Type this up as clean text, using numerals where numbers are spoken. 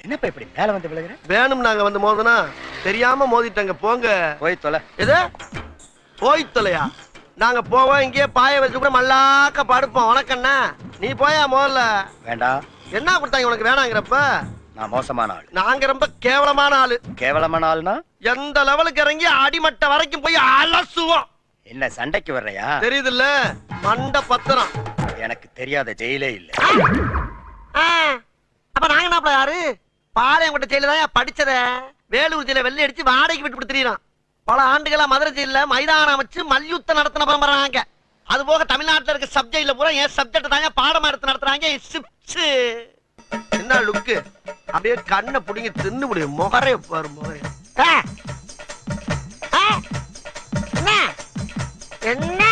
என்னப்பா இப்படி மேல வந்து விழுகிற? வேணும் நாங்க வந்து மோதனா தெரியாம மோதிட்டாங்க. போங்க போய் தொலை. எது போய் தொலையா? நாங்க போவோம், இங்கேயே பாய வச்சு கூட மல்லாக்க படுப்போம். உனக்கண்ணா நீ போயா முதல்ல. வேண்டாம். என்ன கொடுத்தாங்க உனக்கு வேணாங்கிறப்ப? நான் மோசமான ஆள். நாங்க ரொம்ப கேவலமான ஆளு. கேவலமான ஆள்னா எந்த லெவலுக்கு இறங்கி அடிமட்ட வரைக்கும் போய் அலசுவோம். என்ன சண்டைக்கு வர்றையா? தெரியுதுல்ல, மண்ட பத்திரம். எனக்கு தெரியாத ஜெயிலே இல்ல. அப்ப நாங்க என்ன யாரு? பாளையங்கோட்டை ஜெயில தான் படிச்சத. வேலூர் ஜெயில வெள்ளை அடிச்சு வாடகைக்கு விட்டு கொடுத்துறான். பல ஆண்டுகளா மதுரை ஜெயில மைதானம் வச்சு மல்யுத்தம் நடத்தின பரம்பராங்க. அது போக தமிழ்நாட்டில் இருக்க சப்ஜெக்ட்ல பூரா என் சப்ஜெக்ட் தாங்க பாடமா எடுத்து நடத்துறாங்க. என்ன லுக்கு? அப்படியே கண்ணை புடிங்கி தின்னு முடியும். முகரே பாரு முகரே. என்ன என்ன